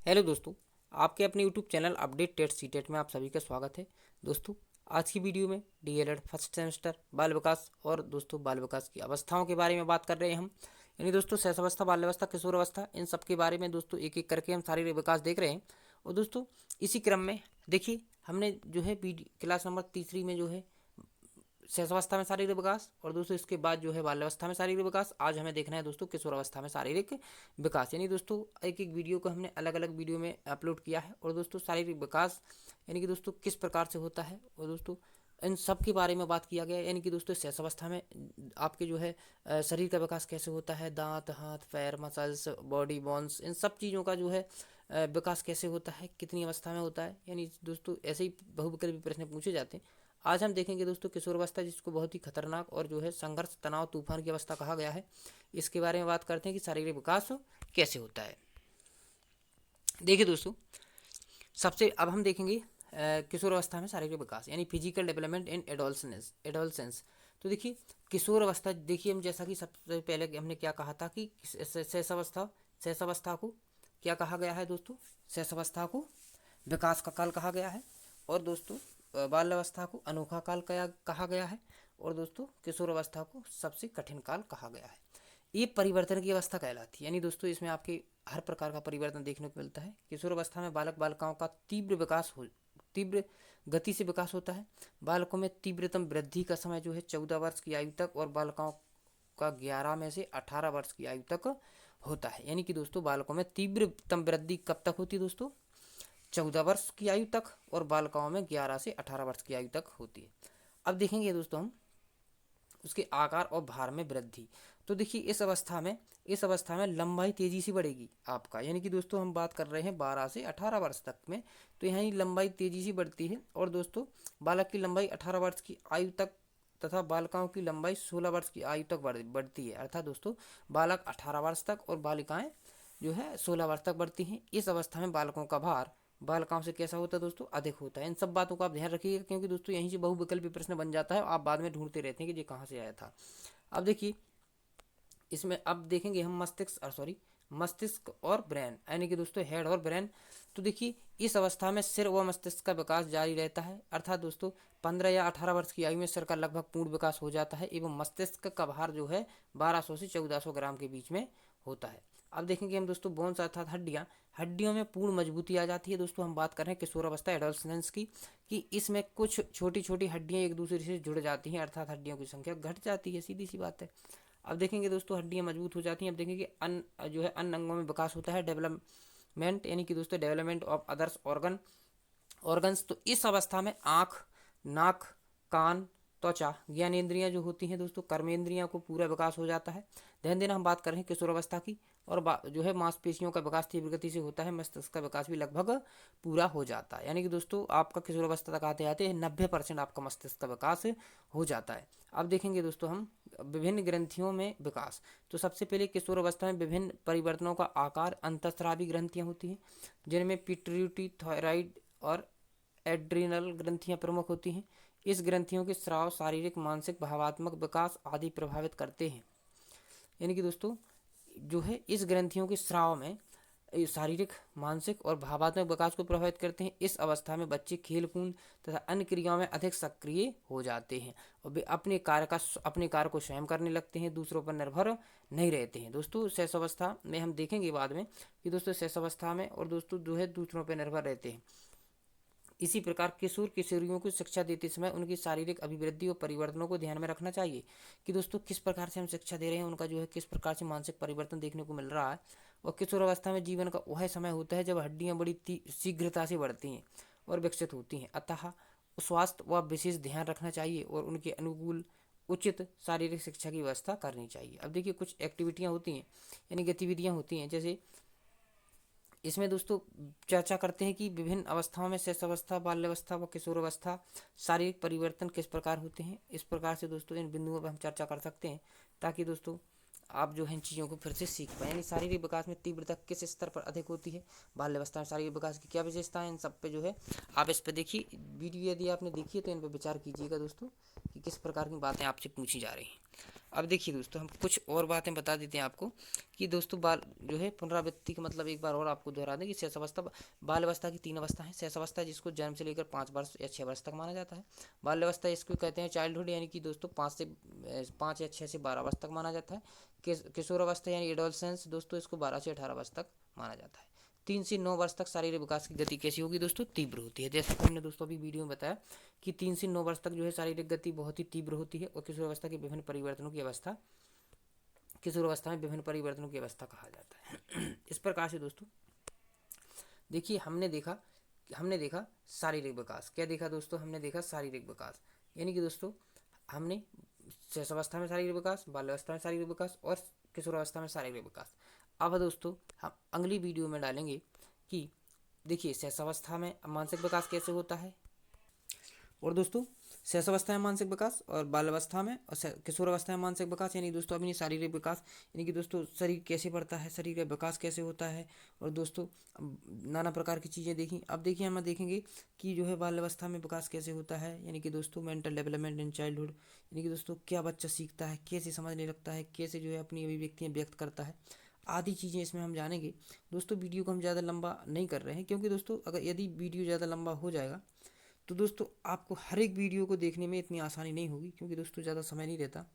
Hello दोस्तों, आपके अपने YouTube channel update TET C TET में आप सभी का स्वागत है। दोस्तों, आज की वीडियो में डीएलएड फर्स्ट सेमेस्टर बाल विकास और दोस्तों बाल विकास की अवस्थाओं के बारे में बात कर रहे हैं हम। यानी दोस्तों शैशवावस्था, बाल्यावस्था, किशोर अवस्था, इन सब के बारे में दोस्तों एक एक करके हम शारीरिक विकास देख रहे हैं। और दोस्तों इसी क्रम में देखिए, हमने जो है क्लास नंबर तीसरी में जो है शैशवावस्था में शारीरिक विकास और दोस्तों इसके बाद जो है बाल्यावस्था में शारीरिक विकास, आज हमें देखना है दोस्तों किशोरावस्था में शारीरिक विकास। यानी दोस्तों एक एक वीडियो को हमने अलग अलग वीडियो में अपलोड किया है। और दोस्तों शारीरिक विकास यानी कि दोस्तों किस प्रकार से होता है और दोस्तों इन सब के बारे में बात किया गया है। यानी कि दोस्तों शैशवावस्था में आपके जो है शरीर का विकास कैसे होता है, दांत, हाथ, पैर, मसल्स, बॉडी, बोन्स, इन सब चीज़ों का जो है विकास कैसे होता है, कितनी अवस्था में होता है। यानी दोस्तों ऐसे ही बहुविकल्पी प्रश्न पूछे जाते हैं। आज हम देखेंगे दोस्तों किशोरावस्था, जिसको बहुत ही खतरनाक और जो है संघर्ष, तनाव, तूफान की अवस्था कहा गया है। इसके बारे में बात करते हैं कि शारीरिक विकास कैसे होता है। देखिए दोस्तों, सबसे अब हम देखेंगे किशोर अवस्था में शारीरिक विकास यानी फिजिकल डेवलपमेंट इन एडोलसेंस। तो देखिए किशोर अवस्था, देखिए हम जैसा कि सबसे पहले हमने क्या कहा था कि शैशवावस्था को क्या कहा गया है दोस्तों, शैशवावस्था को विकास का काल कहा गया है। और दोस्तों बाल्यावस्था को अनोखा काल कहा गया है। और दोस्तों किशोर अवस्था को सबसे कठिन काल कहा गया है। ये परिवर्तन की अवस्था कहलाती है। यानी दोस्तों इसमें आपके हर प्रकार का परिवर्तन देखने को मिलता है। किशोर अवस्था में बालक बालिकाओं का तीव्र गति से विकास होता है। बालकों में तीव्रतम वृद्धि का समय जो है 14 वर्ष की आयु तक और बालिकाओं का 11 में से 18 वर्ष की आयु तक होता है। यानी कि दोस्तों बालकों में तीव्रतम वृद्धि कब तक होती है दोस्तों, 14 वर्ष की आयु तक, और बालिकाओं में 11 से 18 वर्ष की आयु तक होती है। अब देखेंगे दोस्तों हम उसके आकार और भार में वृद्धि। तो देखिए इस अवस्था में लंबाई तेजी से बढ़ेगी आपका। यानी कि दोस्तों हम बात कर रहे हैं 12 से 18 वर्ष तक में, तो यहाँ लंबाई तेजी से बढ़ती है। और दोस्तों बालक की लंबाई 18 वर्ष की आयु तक तथा बालिकाओं की लंबाई 16 वर्ष की आयु तक बढ़ती है। अर्थात दोस्तों बालक 18 वर्ष तक और बालिकाएं जो है 16 वर्ष तक बढ़ती हैं। इस अवस्था में बालकों का भार बालिकाओं से कैसा होता है दोस्तों, अधिक होता है। इन सब बातों का आप ध्यान रखिएगा, क्योंकि दोस्तों यहीं से बहुविकल्पी प्रश्न बन जाता है, आप बाद में ढूंढते रहते हैं कि ये कहाँ से आया था। अब देखिए इसमें अब देखेंगे हम मस्तिष्क और ब्रेन, यानी कि दोस्तों हेड और ब्रेन। तो देखिए इस अवस्था में सिर व मस्तिष्क का विकास जारी रहता है। अर्थात दोस्तों 15 या 18 वर्ष की आयु में सिर का लगभग पूर्ण विकास हो जाता है एवं मस्तिष्क का भार जो है 1200 से 1400 ग्राम के बीच में होता है। अब देखेंगे हम दोस्तों बोन्स अर्थात हड्डियों में पूर्ण मजबूती आ जाती है। दोस्तों हम बात कर रहे हैं किशोर अवस्था एडोलसेंस की, कि इसमें कुछ छोटी छोटी हड्डियां एक दूसरे से जुड़ जाती हैं, अर्थात हड्डियों की संख्या घट जाती है, सीधी सी बात है। अब देखेंगे दोस्तों हड्डियां मजबूत हो जाती हैं। अब देखेंगे अन्य अंगों में विकास होता है, डेवलपमेंट, यानी कि दोस्तों डेवलपमेंट ऑफ अदर्स ऑर्गन्स। तो इस अवस्था में आँख, नाक, कान, त्वचा, ज्ञानेंद्रियां जो होती हैं दोस्तों, कर्मेंद्रियां को पूरा विकास हो जाता है। ध्यान देना हम बात कर रहे हैं किशोर अवस्था की। और जो है मांसपेशियों का विकास तीव्र गति से होता है, मस्तिष्क का विकास भी लगभग पूरा हो जाता है। यानी कि दोस्तों आपका किशोर अवस्था तक आते आते 90% आपका मस्तिष्क का विकास हो जाता है। अब देखेंगे दोस्तों हम विभिन्न ग्रंथियों में विकास। तो सबसे पहले किशोर अवस्था में विभिन्न परिवर्तनों का आकार अंतःस्रावी ग्रंथियां होती हैं, जिनमें पिट्यूटरी, थायराइड और एड्रिनल ग्रंथियां प्रमुख होती हैं। इस ग्रंथियों के स्राव शारीरिक, मानसिक, भावात्मक विकास आदि प्रभावित करते हैं। यानी कि दोस्तों जो है इस ग्रंथियों के स्राव में शारीरिक, मानसिक और भावात्मक विकास को प्रभावित करते हैं। इस अवस्था में बच्चे खेल कूद तथा अन्य क्रियाओं में अधिक सक्रिय हो जाते हैं और वे अपने कार्य को स्वयं करने लगते हैं, दूसरों पर निर्भर नहीं रहते हैं। दोस्तों शैशवावस्था में हम देखेंगे बाद में कि दोस्तों शैशवावस्था में और दोस्तों जो है दूसरों पर निर्भर रहते हैं। इसी प्रकार किशोर किशोरियों को शिक्षा देते समय उनकी शारीरिक अभिवृद्धि और परिवर्तनों को ध्यान में रखना चाहिए कि दोस्तों किस प्रकार से हम शिक्षा दे रहे हैं, उनका जो है किस प्रकार से मानसिक परिवर्तन देखने को मिल रहा है। और किशोर अवस्था में जीवन का वह समय होता है जब हड्डियां बड़ी शीघ्रता से बढ़ती हैं और विकसित होती हैं। अतः स्वास्थ्य व विशेष ध्यान रखना चाहिए और उनके अनुकूल उचित शारीरिक शिक्षा की व्यवस्था करनी चाहिए। अब देखिए कुछ एक्टिविटियाँ होती हैं, यानी गतिविधियाँ होती हैं, जैसे इसमें दोस्तों चर्चा करते हैं कि विभिन्न अवस्थाओं में शैशवावस्था, बाल्यावस्था व किशोरावस्था शारीरिक परिवर्तन किस प्रकार होते हैं। इस प्रकार से दोस्तों इन बिंदुओं पर हम चर्चा कर सकते हैं, ताकि दोस्तों आप जो है इन चीज़ों को फिर से सीख पाएँ। यानी शारीरिक विकास में तीव्रता किस स्तर पर अधिक होती है, बाल्यावस्था में शारीरिक विकास की क्या विशेषताएं, इन सब पे जो है आप इस पर देखिए वीडियो, यदि आपने देखी है तो इन पर विचार कीजिएगा दोस्तों कि किस प्रकार की बातें आपसे पूछी जा रही हैं। अब देखिए दोस्तों, हम कुछ और बातें बता देते हैं आपको कि दोस्तों बाल जो है पुनरावृत्ति का मतलब एक बार और आपको दोहरा दें कि शेषावस्था, बाल अवस्था की 3 अवस्था है। शेषावस्था जिसको जन्म से लेकर 5 वर्ष या 6 वर्ष तक माना जाता है। बाल्यावस्था इसको कहते हैं चाइल्डहुड, यानी कि दोस्तों 5 या 6 से 12 वर्ष तक माना जाता है। किशोर अवस्था यानी एडोलसेंस दोस्तों, इसको 12 से 18 वर्ष तक माना जाता है। 3 से 9 वर्ष तक शारीरिक विकास की गति कैसी होगी दोस्तों? तीव्र होती है। जैसे कि हमने दोस्तों अभी वीडियो में बताया कि 3 से 9 वर्ष तक जो है शारीरिक गति बहुत ही तीव्र होती है। और किशोर अवस्था के विभिन्न परिवर्तनों की अवस्था, किशोर अवस्था में विभिन्न परिवर्तनों की अवस्था कहा जाता है। इस प्रकार से दोस्तों देखिए, हमने देखा शारीरिक विकास। क्या देखा दोस्तों? हमने देखा शारीरिक विकास, यानी कि दोस्तों हमने शैशवावस्था में शारीरिक विकास, बाल्यावस्था में शारीरिक विकास और किशोरावस्था में शारीरिक विकास। अब दोस्तों हम अगली वीडियो में डालेंगे कि देखिए शैशवावस्था में मानसिक विकास कैसे होता है, और दोस्तों शैशवावस्था में मानसिक विकास, और बाल्यावस्था में और किशोर अवस्था में मानसिक विकास, यानी दोस्तों अपनी शारीरिक विकास, यानी कि दोस्तों शरीर कैसे बढ़ता है, शरीर का विकास कैसे होता है। और दोस्तों नाना प्रकार की चीज़ें देखी। अब देखिए हम देखेंगे कि जो है बाल्यावस्था में विकास कैसे होता है, यानी कि दोस्तों मेंटल डेवलपमेंट इन चाइल्डहुड, यानी कि दोस्तों क्या बच्चा सीखता है, कैसे समझने लगता है, कैसे जो है अपनी अभिव्यक्तियाँ व्यक्त करता है, आदि चीज़ें इसमें हम जानेंगे। दोस्तों वीडियो को हम ज़्यादा लंबा नहीं कर रहे हैं, क्योंकि दोस्तों अगर यदि वीडियो ज़्यादा लंबा हो जाएगा तो दोस्तों आपको हर एक वीडियो को देखने में इतनी आसानी नहीं होगी, क्योंकि दोस्तों ज़्यादा समय नहीं रहता।